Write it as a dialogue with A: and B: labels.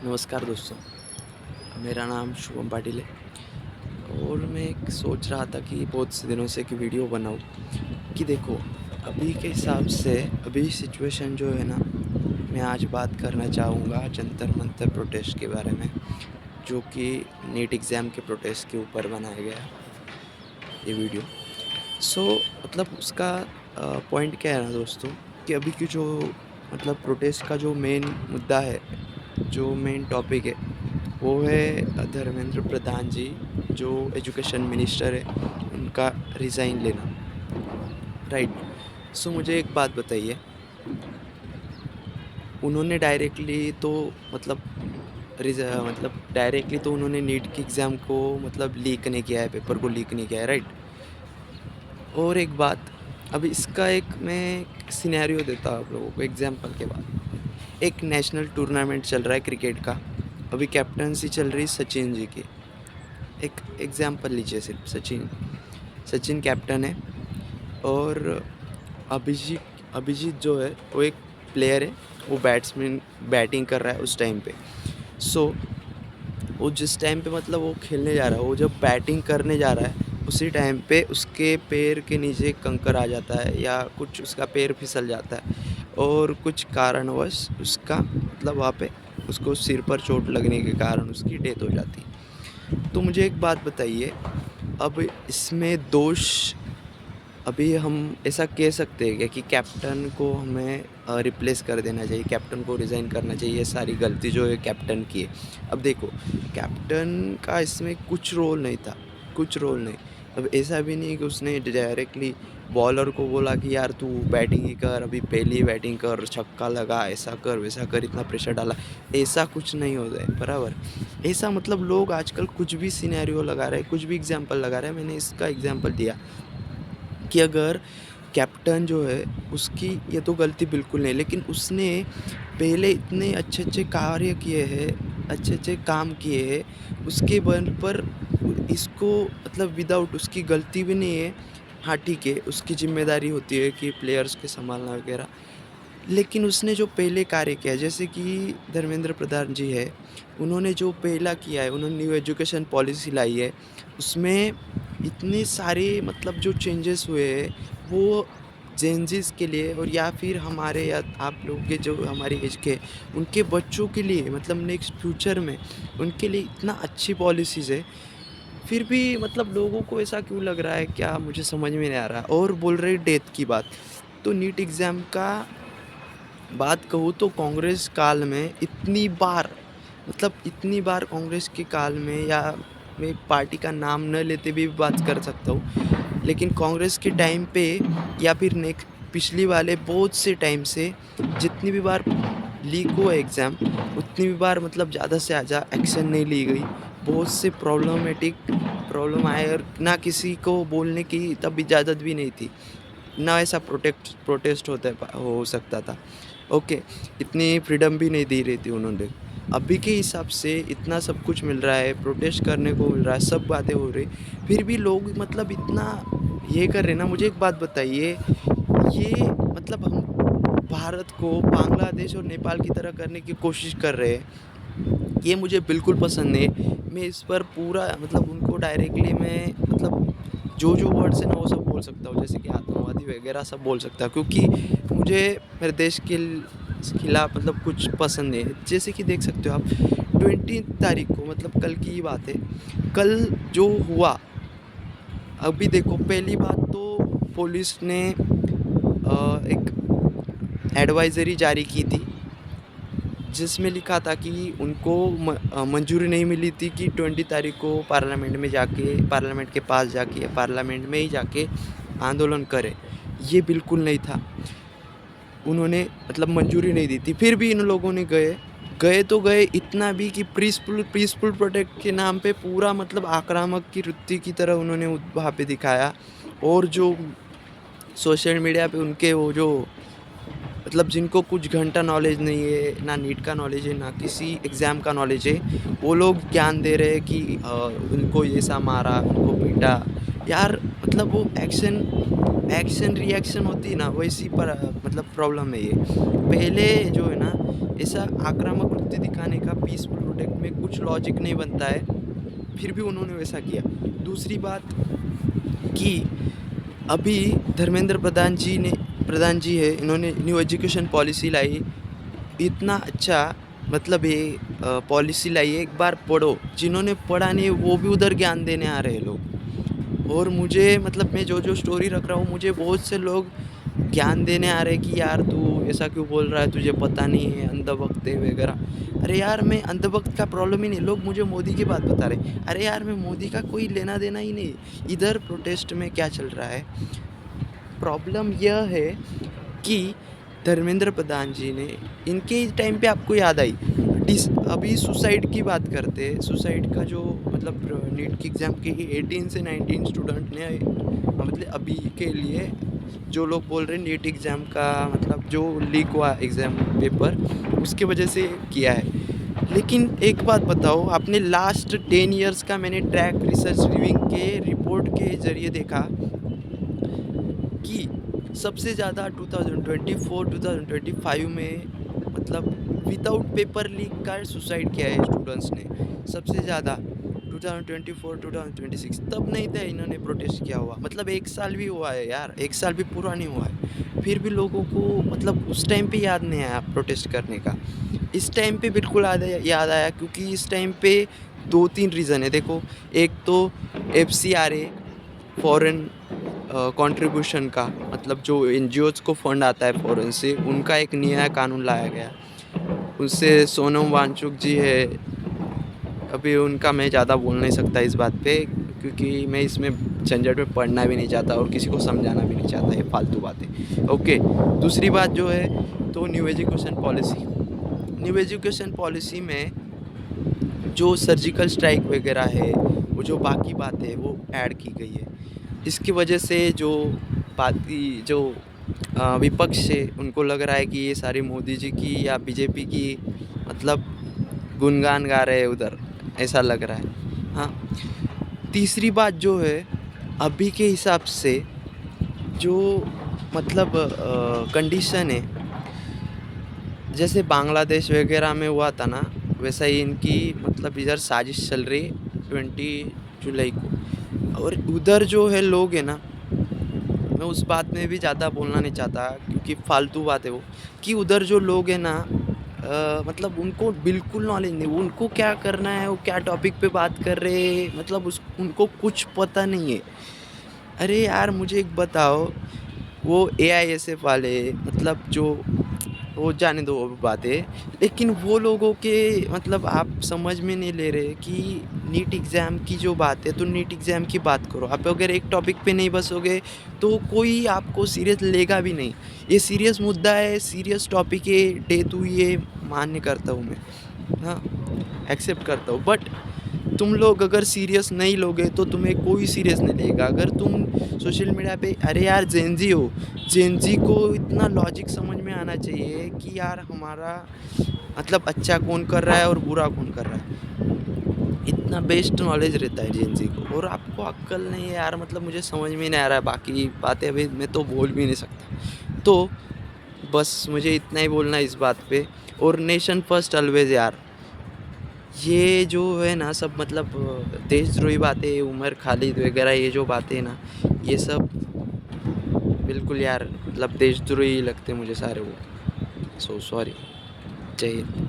A: नमस्कार दोस्तों, मेरा नाम शुभम पाटिल है और मैं एक सोच रहा था कि बहुत से दिनों से कि वीडियो बनाऊँ कि देखो, अभी के हिसाब से अभी सिचुएशन जो है ना, मैं आज बात करना चाहूँगा जंतर मंतर प्रोटेस्ट के बारे में, जो कि नीट एग्ज़ाम के प्रोटेस्ट के ऊपर बनाया गया है ये वीडियो। सो मतलब उसका पॉइंट क्या है ना दोस्तों, कि अभी की जो मतलब प्रोटेस्ट का जो मेन मुद्दा है, जो मेन टॉपिक है, वो है धर्मेंद्र प्रधान जी, जो एजुकेशन मिनिस्टर है, उनका रिज़ाइन लेना, राइट। सो मुझे एक बात बताइए, उन्होंने डायरेक्टली तो मतलब मतलब डायरेक्टली तो उन्होंने नीट के एग्ज़ाम को मतलब लीक नहीं किया है, पेपर को लीक नहीं किया है, राइट। और एक बात, अब इसका एक मैं सिनेरियो देता हूँ आप लोगों को एग्जांपल के बाद। एक नेशनल टूर्नामेंट चल रहा है क्रिकेट का, अभी कैप्टनसी चल रही है सचिन जी की। एक एग्जांपल लीजिए, सिर्फ सचिन सचिन कैप्टन है और अभिजीत अभिजीत जो है वो एक प्लेयर है, वो बैट्समैन बैटिंग कर रहा है उस टाइम पे। सो वो जिस टाइम पे मतलब वो खेलने जा रहा है, वो जब बैटिंग करने जा रहा है, उसी टाइम पे उसके पैर के नीचे कंकर आ जाता है या कुछ उसका पैर फिसल जाता है और कुछ कारणवश उसका मतलब वहाँ पे उसको सिर पर चोट लगने के कारण उसकी डेथ हो जाती है। तो मुझे एक बात बताइए, अब इसमें दोष, अभी हम ऐसा कह सकते हैं क्या कि कैप्टन को हमें रिप्लेस कर देना चाहिए, कैप्टन को रिज़ाइन करना चाहिए, ये सारी गलती जो है कैप्टन की है। अब देखो, कैप्टन का इसमें कुछ रोल नहीं था, कुछ रोल नहीं। अब ऐसा भी नहीं है कि उसने डायरेक्टली बॉलर को बोला कि यार तू बैटिंग ही कर, अभी पहली बैटिंग कर, छक्का लगा, ऐसा कर, वैसा कर, इतना प्रेशर डाला, ऐसा कुछ नहीं होता है, बराबर। ऐसा मतलब लोग आजकल कुछ भी सिनेरियो लगा रहे हैं, कुछ भी एग्ज़ाम्पल लगा रहे हैं। मैंने इसका एग्ज़ाम्पल दिया कि अगर कैप्टन जो है उसकी ये तो गलती बिल्कुल नहीं, लेकिन उसने पहले इतने अच्छे-अच्छे कार्य किए हैं, अच्छे-अच्छे काम किए हैं, उसके बल पर इसको मतलब विदाउट उसकी गलती भी नहीं है। हाँ, ठीक है, उसकी ज़िम्मेदारी होती है कि प्लेयर्स के सँभालना वगैरह। लेकिन उसने जो पहले कार्य किया, जैसे कि धर्मेंद्र प्रधान जी है, उन्होंने जो पहला किया है, उन्होंने न्यू एजुकेशन पॉलिसी लाई है, उसमें इतने सारे मतलब जो चेंजेस हुए हैं, वो जेनज़ीज़ के लिए और या फिर हमारे या आप लोग के जो हमारी एज के, उनके बच्चों के लिए मतलब नेक्स्ट फ्यूचर में उनके लिए इतना अच्छी पॉलिसीज़ है। फिर भी मतलब लोगों को ऐसा क्यों लग रहा है, क्या मुझे समझ में नहीं आ रहा। और बोल रहे डेथ की बात, तो नीट एग्ज़ाम का बात कहूँ तो कांग्रेस काल में इतनी बार, मतलब इतनी बार कांग्रेस के काल में, या मैं पार्टी का नाम न लेते भी बात कर सकता हूँ, लेकिन कांग्रेस के टाइम पे या फिर नेक्स्ट पिछली वाले बहुत से टाइम से जितनी भी बार लीक हुआ एग्ज़ाम, उतनी भी बार मतलब ज़्यादा से ज़्यादा एक्शन नहीं ली गई। बहुत से प्रॉब्लम आए और ना किसी को बोलने की तब इजाज़त भी नहीं थी, ना ऐसा प्रोटेस्ट हो सकता था। ओके, इतनी फ्रीडम भी नहीं दी रही थी उन्होंने। अभी के हिसाब से इतना सब कुछ मिल रहा है, प्रोटेस्ट करने को मिल रहा है, सब बातें हो रही, फिर भी लोग मतलब इतना ये कर रहे हैं ना। मुझे एक बात बताइए, ये मतलब हम भारत को बांग्लादेश और नेपाल की तरह करने की कोशिश कर रहे हैं, ये मुझे बिल्कुल पसंद नहीं। मैं इस पर पूरा मतलब उनको डायरेक्टली मैं मतलब जो वर्ड्स है ना वो सब बोल सकता हूँ, जैसे कि आतंकवादी वगैरह सब बोल सकता हूँ, क्योंकि मुझे मेरे देश के खिलाफ मतलब कुछ पसंद नहीं है। जैसे कि देख सकते हो आप, 20 तारीख को मतलब कल की ही बात है, कल जो हुआ, अभी देखो, पहली बात तो पुलिस ने एक एडवाइज़री जारी की थी, जिसमें लिखा था कि उनको मंजूरी नहीं मिली थी कि 20 तारीख को पार्लियामेंट के पास जाके या पार्लियामेंट में ही जाके आंदोलन करें। ये बिल्कुल नहीं था, उन्होंने मतलब मंजूरी नहीं दी थी। फिर भी इन लोगों ने गए तो गए, इतना भी कि पीसफुल प्रोटेस्ट के नाम पे पूरा मतलब आक्रामक की वृत्ति की तरह उन्होंने वहाँ पे दिखाया। और जो सोशल मीडिया पे उनके वो जो मतलब जिनको कुछ घंटा नॉलेज नहीं है, ना नीट का नॉलेज है, ना किसी एग्ज़ाम का नॉलेज है, वो लोग ज्ञान दे रहे हैं कि उनको ऐसा मारा, उनको पीटा। यार मतलब वो एक्शन रिएक्शन होती है ना, वैसी पर मतलब प्रॉब्लम है ये। पहले जो है ना, ऐसा आक्रामक वृत्ति दिखाने का पीसफुल प्रोटेस्ट में कुछ लॉजिक नहीं बनता है, फिर भी उन्होंने वैसा किया। दूसरी बात कि अभी धर्मेंद्र प्रधान जी है, इन्होंने न्यू एजुकेशन पॉलिसी लाई। इतना अच्छा मतलब ये पॉलिसी लाई है, एक बार पढ़ो। जिन्होंने पढ़ा नहीं वो भी उधर ज्ञान देने आ रहे हैं लोग। और मुझे मतलब मैं जो स्टोरी रख रहा हूँ, मुझे बहुत से लोग ज्ञान देने आ रहे हैं कि यार तू ऐसा क्यों बोल रहा है, तुझे पता नहीं है, अंधभक्त है वगैरह। अरे यार मैं अंधभक्त का प्रॉब्लम ही नहीं, लोग मुझे मोदी की बात बता रहे। अरे यार मैं मोदी का कोई लेना देना ही नहीं। इधर प्रोटेस्ट में क्या चल रहा है, प्रॉब्लम यह है कि धर्मेंद्र प्रधान जी ने इनके टाइम पे आपको याद आई अभी सुसाइड की बात करते हैं। सुसाइड का जो मतलब नीट की एग्ज़ाम के 18 से 19 स्टूडेंट ने मतलब अभी के लिए जो लोग बोल रहे हैं नीट एग्ज़ाम का मतलब जो लीक हुआ एग्ज़ाम पेपर उसके वजह से किया है। लेकिन एक बात बताओ, आपने लास्ट 10 इयर्स का मैंने ट्रैक रिसर्च रिव्यूइंग के रिपोर्ट के ज़रिए देखा कि सबसे ज़्यादा 2024-2025 में मतलब विदाउट पेपर लीक का सुसाइड किया है स्टूडेंट्स ने सबसे ज़्यादा। 2024-2026 तब नहीं था इन्होंने प्रोटेस्ट किया हुआ, मतलब 1 साल भी हुआ है यार, 1 साल भी पूरा नहीं हुआ है। फिर भी लोगों को मतलब उस टाइम पे याद नहीं आया प्रोटेस्ट करने का। इस टाइम पे बिल्कुल याद आया क्योंकि इस टाइम पे 2-3 रीज़न है। देखो, एक तो एफसीआरए फॉरेन कंट्रीब्यूशन का मतलब जो एनजीओज़ को फंड आता है फॉरेन से, उनका एक नया कानून लाया गया। उससे सोनम वांगचुक जी है, अभी उनका मैं ज़्यादा बोल नहीं सकता इस बात पे क्योंकि मैं इसमें झंझट में पढ़ना भी नहीं चाहता और किसी को समझाना भी नहीं चाहता, ये फालतू बातें। ओके, दूसरी बात जो है तो new education policy. New education policy में जो सर्जिकल स्ट्राइक वगैरह है, वो जो बाकी बातें हैं वो ऐड की गई है। इसकी वजह से जो बाकी जो विपक्ष है उनको लग रहा है कि ये सारी मोदी जी की या बीजेपी की मतलब गुणगान गा रहे हैं उधर, ऐसा लग रहा है। हाँ, तीसरी बात जो है अभी के हिसाब से जो मतलब कंडीशन है, जैसे बांग्लादेश वगैरह में हुआ था ना, वैसा ही इनकी मतलब इधर साजिश चल रही 20 जुलाई को। और उधर जो है लोग हैं ना, मैं उस बात में भी ज़्यादा बोलना नहीं चाहता क्योंकि फालतू बात है वो, कि उधर जो लोग हैं ना मतलब उनको बिल्कुल नॉलेज नहीं, उनको क्या करना है, वो क्या टॉपिक पे बात कर रहे हैं, मतलब उनको कुछ पता नहीं है। अरे यार मुझे एक बताओ, वो एआईएसएफ वाले मतलब जो वो जाने दो वो बातें, लेकिन वो लोगों के मतलब आप समझ में नहीं ले रहे कि नीट एग्ज़ाम की जो बात है तो नीट एग्ज़ाम की बात करो। आप अगर एक टॉपिक पे नहीं बसोगे तो कोई आपको सीरियस लेगा भी नहीं। ये सीरियस मुद्दा है, सीरियस टॉपिक है, डेथ हुई है, मान्य करता हूँ मैं, हाँ, एक्सेप्ट करता हूँ। बट तुम लोग अगर सीरियस नहीं लोगे तो तुम्हें कोई सीरियस नहीं लेगा। अगर तुम सोशल मीडिया पे अरे यार जेनजी हो, जेनजी को इतना लॉजिक समझ में आना चाहिए कि यार हमारा मतलब अच्छा कौन कर रहा है और बुरा कौन कर रहा है, इतना बेस्ट नॉलेज रहता है जेनजी को। और आपको अक्ल नहीं है यार, मतलब मुझे समझ में नहीं आ रहा है, बाकी बातें अभी मैं तो बोल भी नहीं सकता। तो बस मुझे इतना ही बोलना है इस बात पे। और नेशन फर्स्ट ऑलवेज यार, ये जो है ना सब मतलब देशद्रोही बातें, उमर खालिद वगैरह ये जो बातें हैं ना, ये सब बिल्कुल यार मतलब देशद्रोही लगते मुझे सारे वो। So sorry. जय हिंद।